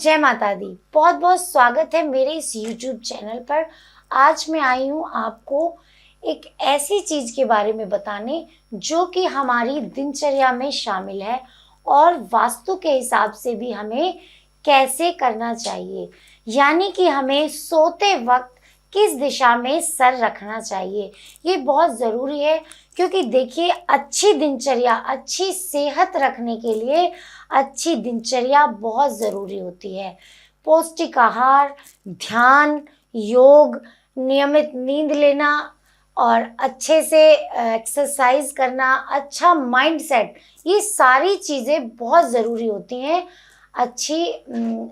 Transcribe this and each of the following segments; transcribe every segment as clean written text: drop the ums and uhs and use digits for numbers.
जय माता दी। बहुत बहुत स्वागत है मेरे इस YouTube चैनल पर। आज मैं आई हूँ आपको एक ऐसी चीज़ के बारे में बताने जो कि हमारी दिनचर्या में शामिल है और वास्तु के हिसाब से भी हमें कैसे करना चाहिए, यानी कि हमें सोते वक्त किस दिशा में सर रखना चाहिए। ये बहुत ज़रूरी है क्योंकि देखिए, अच्छी दिनचर्या, अच्छी सेहत रखने के लिए अच्छी दिनचर्या बहुत ज़रूरी होती है। पौष्टिक आहार, ध्यान, योग, नियमित नींद लेना और अच्छे से एक्सरसाइज करना, अच्छा माइंडसेट, ये सारी चीज़ें बहुत ज़रूरी होती हैं अच्छी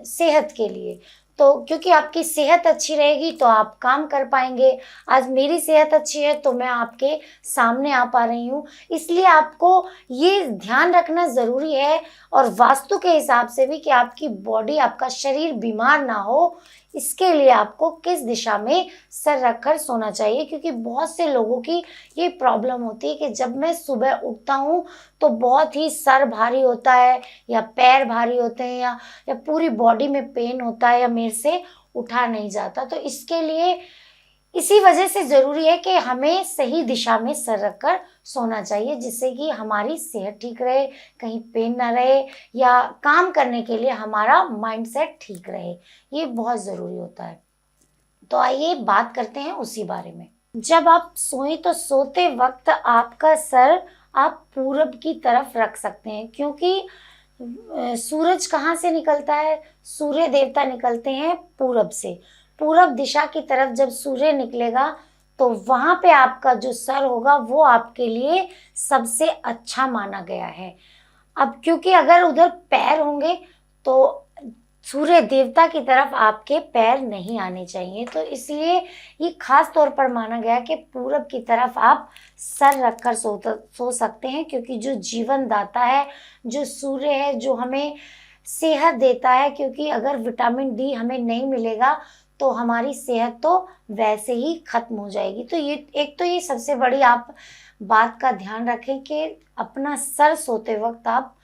सेहत के लिए। तो क्योंकि आपकी सेहत अच्छी रहेगी तो आप काम कर पाएंगे। आज मेरी सेहत अच्छी है तो मैं आपके सामने आ पा रही हूँ, इसलिए आपको ये ध्यान रखना ज़रूरी है और वास्तु के हिसाब से भी कि आपकी बॉडी, आपका शरीर बीमार ना हो। इसके लिए आपको किस दिशा में सर रखकर सोना चाहिए, क्योंकि बहुत से लोगों की ये प्रॉब्लम होती है कि जब मैं सुबह उठता हूँ तो बहुत ही सर भारी होता है या पैर भारी होते हैं या पूरी बॉडी में पेन होता है या मेरे से उठा नहीं जाता। तो इसके लिए, इसी वजह से ज़रूरी है कि हमें सही दिशा में सर रखकर सोना चाहिए, जिससे कि हमारी सेहत ठीक रहे, कहीं पेन ना रहे या काम करने के लिए हमारा माइंडसेट ठीक रहे। ये बहुत ज़रूरी होता है। तो आइए बात करते हैं उसी बारे में। जब आप सोएं तो सोते वक्त आपका सर आप पूरब की तरफ रख सकते हैं, क्योंकि सूरज कहाँ से निकलता है? सूर्य देवता निकलते हैं पूरब से। पूरब दिशा की तरफ जब सूर्य निकलेगा तो वहां पे आपका जो सर होगा वो आपके लिए सबसे अच्छा माना गया है। अब क्योंकि अगर उधर पैर होंगे तो सूर्य देवता की तरफ आपके पैर नहीं आने चाहिए, तो इसलिए ये खास तौर पर माना गया कि पूरब की तरफ आप सर रखकर सो सकते हैं, क्योंकि जो जीवन दाता है, जो सूर्य है, जो हमें सेहत देता है, क्योंकि अगर विटामिन डी हमें नहीं मिलेगा तो हमारी सेहत तो वैसे ही खत्म हो जाएगी। तो ये सबसे बड़ी आप बात का ध्यान रखें कि अपना सर सोते वक्त आप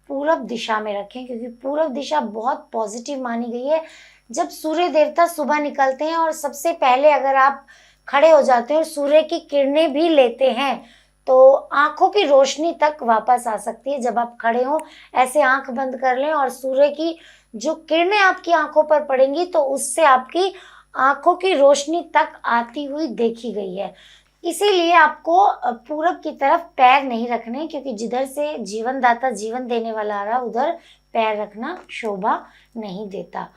पूरब दिशा में रखें, क्योंकि पूरब दिशा बहुत पॉजिटिव मानी गई है। जब सूर्य देवता सुबह निकलते हैं और सबसे पहले अगर आप खड़े हो जाते हैं और सूर्य की किरणें भी लेते हैं तो आंखों की रोशनी तक वापस आ सकती है। जब आप खड़े हो, ऐसे आंख बंद कर लें और सूर्य की जो किरणें आपकी आंखों पर पड़ेंगी तो उससे आपकी आंखों की रोशनी तक आती हुई देखी गई है। इसीलिए आपको पूरब की तरफ पैर नहीं रखने, क्योंकि जिधर से जीवन दाता, जीवन देने वाला आ रहा, उधर पैर रखना शोभा नहीं देता।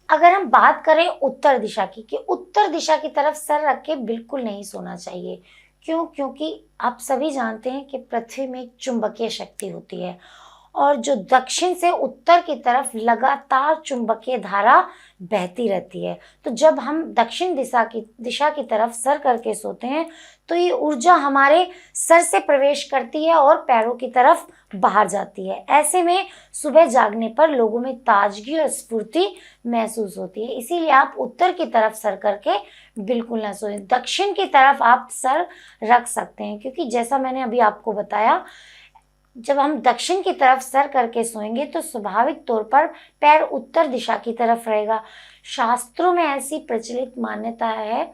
अगर हम बात करें उत्तर दिशा की, कि उत्तर दिशा की तरफ सर रख के बिल्कुल नहीं सोना चाहिए। क्यों? क्योंकि आप सभी जानते हैं कि पृथ्वी में एक चुंबकीय शक्ति होती है और जो दक्षिण से उत्तर की तरफ लगातार चुंबकीय धारा बहती रहती है। तो जब हम दक्षिण दिशा की तरफ सर करके सोते हैं तो ये ऊर्जा हमारे सर से प्रवेश करती है और पैरों की तरफ बाहर जाती है। ऐसे में सुबह जागने पर लोगों में ताजगी और स्फूर्ति महसूस होती है। इसीलिए आप उत्तर की तरफ सर करके बिल्कुल ना सोएं। दक्षिण की तरफ आप सर रख सकते हैं, क्योंकि जैसा मैंने अभी आपको बताया, जब हम दक्षिण की तरफ सर करके सोएंगे तो स्वाभाविक तौर पर पैर उत्तर दिशा की तरफ रहेगा। शास्त्रों में ऐसी प्रचलित मान्यता है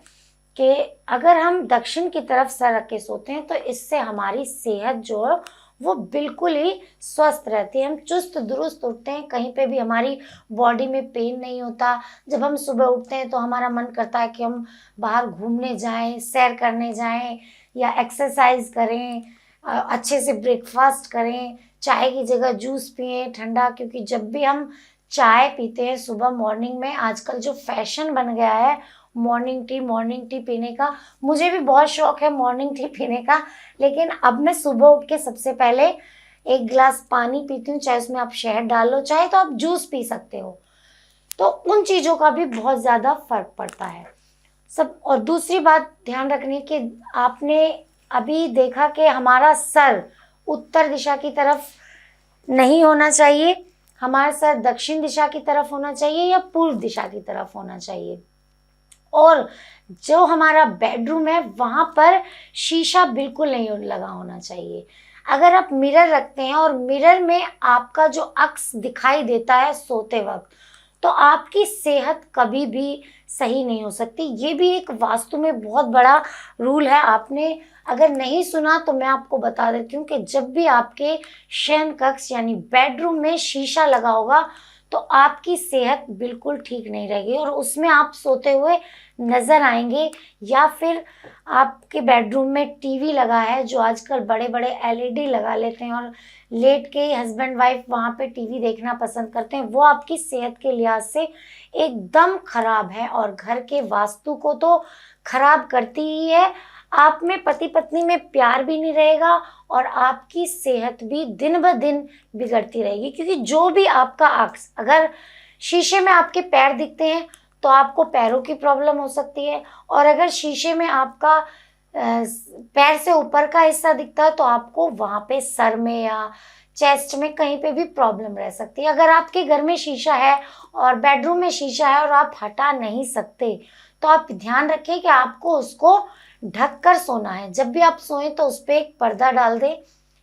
कि अगर हम दक्षिण की तरफ सर रख के सोते हैं तो इससे हमारी सेहत जो है वो बिल्कुल ही स्वस्थ रहती है। हम चुस्त दुरुस्त उठते हैं, कहीं पे भी हमारी बॉडी में पेन नहीं होता। जब हम सुबह उठते हैं तो हमारा मन करता है कि हम बाहर घूमने जाएं, सैर करने जाएं या एक्सरसाइज करें, अच्छे से ब्रेकफास्ट करें, चाय की जगह जूस पिएं ठंडा, क्योंकि जब भी हम चाय पीते हैं सुबह मॉर्निंग में, आजकल जो फैशन बन गया है मॉर्निंग टी पीने का, मुझे भी बहुत शौक है मॉर्निंग टी पीने का, लेकिन अब मैं सुबह उठ के सबसे पहले एक गिलास पानी पीती हूँ, चाहे उसमें आप शहद डाल लो, चाहे तो आप जूस पी सकते हो। तो उन चीज़ों का भी बहुत ज़्यादा फर्क पड़ता है सब। और दूसरी बात ध्यान रखने की, आपने अभी देखा कि हमारा सर उत्तर दिशा की तरफ नहीं होना चाहिए, हमारा सर दक्षिण दिशा की तरफ होना चाहिए या पूर्व दिशा की तरफ होना चाहिए। और जो हमारा बेडरूम है वहाँ पर शीशा बिल्कुल नहीं लगा होना चाहिए। अगर आप मिरर रखते हैं और मिरर में आपका जो अक्स दिखाई देता है सोते वक्त, तो आपकी सेहत कभी भी सही नहीं हो सकती। ये भी एक वास्तु में बहुत बड़ा रूल है। आपने अगर नहीं सुना तो मैं आपको बता देती हूँ कि जब भी आपके शयन कक्ष यानी बेडरूम में शीशा लगा होगा तो आपकी सेहत बिल्कुल ठीक नहीं रहेगी और उसमें आप सोते हुए नजर आएंगे। या फिर आपके बेडरूम में टीवी लगा है, जो आजकल बड़े बड़े एलईडी लगा लेते हैं और लेट के हस्बैंड वाइफ वहां पे टीवी देखना पसंद करते हैं, वो आपकी सेहत के लिहाज से एकदम खराब है और घर के वास्तु को तो खराब करती ही है। आप में पति पत्नी में प्यार भी नहीं रहेगा और आपकी सेहत भी दिन ब दिन बिगड़ती रहेगी। क्योंकि जो भी आपका अक्स, अगर शीशे में आपके पैर दिखते हैं तो आपको पैरों की प्रॉब्लम हो सकती है, और अगर शीशे में आपका पैर से ऊपर का हिस्सा दिखता है तो आपको वहां पे सर में या चेस्ट में कहीं पे भी प्रॉब्लम रह सकती है। अगर आपके घर में शीशा है और बेडरूम में शीशा है और आप हटा नहीं सकते तो आप ध्यान रखें कि आपको उसको ढक कर सोना है। जब भी आप सोएं तो उस पर एक पर्दा डाल दें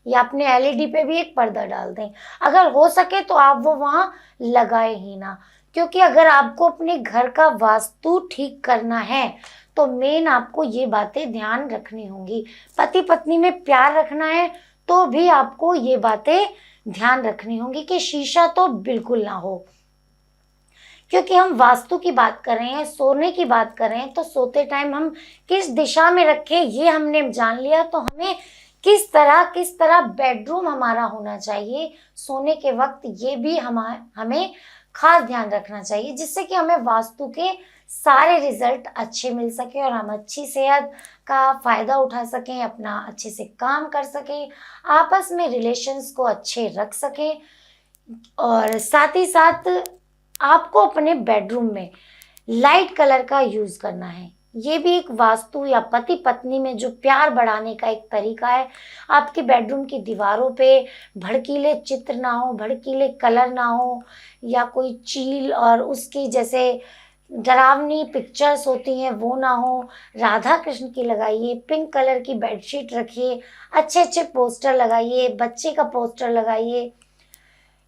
या अपने एलईडी पे भी एक पर्दा डाल दें। अगर हो सके तो आप वो वहां लगाए ही ना, क्योंकि अगर आपको अपने घर का वास्तु ठीक करना है तो मेन आपको ये बातें ध्यान रखनी होंगी। पति पत्नी में प्यार रखना है तो भी आपको ये बातें ध्यान रखनी होंगी कि शीशा तो बिल्कुल ना हो। क्योंकि हम वास्तु की बात कर रहे हैं, सोने की बात कर रहे हैं, तो सोते टाइम हम किस दिशा में रखें ये हमने जान लिया। तो हमें किस तरह बेडरूम हमारा होना चाहिए सोने के वक्त, ये भी हमें खास ध्यान रखना चाहिए, जिससे कि हमें वास्तु के सारे रिजल्ट अच्छे मिल सके और हम अच्छी सेहत का फायदा उठा सकें, अपना अच्छे से काम कर सकें, आपस में रिलेशंस को अच्छे रख सकें। और साथ ही साथ आपको अपने बेडरूम में लाइट कलर का यूज करना है। ये भी एक वास्तु या पति पत्नी में जो प्यार बढ़ाने का एक तरीका है। आपके बेडरूम की दीवारों पे भड़कीले चित्र ना हो, भड़कीले कलर ना हो, या कोई चील और उसकी जैसे डरावनी पिक्चर्स होती हैं वो ना हो। राधा कृष्ण की लगाइए, पिंक कलर की बेडशीट रखिए, अच्छे अच्छे पोस्टर लगाइए, बच्चे का पोस्टर लगाइए,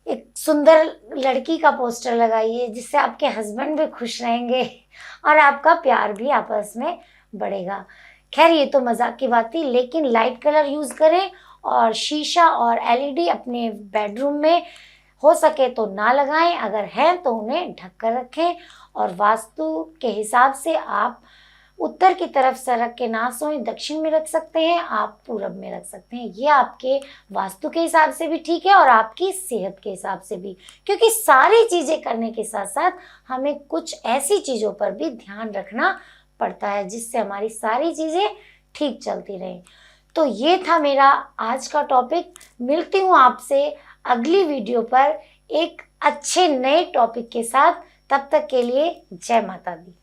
एक सुंदर लड़की का पोस्टर लगाइए, जिससे आपके हस्बैंड भी खुश रहेंगे और आपका प्यार भी आपस में बढ़ेगा। खैर ये तो मजाक की बात थी, लेकिन लाइट कलर यूज करें और शीशा और एलईडी अपने बेडरूम में हो सके तो ना लगाएं, अगर हैं तो उन्हें ढक कर रखें। और वास्तु के हिसाब से आप उत्तर की तरफ सरक के ना सोएं, दक्षिण में रख सकते हैं, आप पूरब में रख सकते हैं। ये आपके वास्तु के हिसाब से भी ठीक है और आपकी सेहत के हिसाब से भी, क्योंकि सारी चीजें करने के साथ साथ हमें कुछ ऐसी चीजों पर भी ध्यान रखना पड़ता है जिससे हमारी सारी चीजें ठीक चलती रहें। तो ये था मेरा आज का टॉपिक। मिलती हूँ आपसे अगली वीडियो पर एक अच्छे नए टॉपिक के साथ। तब तक के लिए जय माता दी।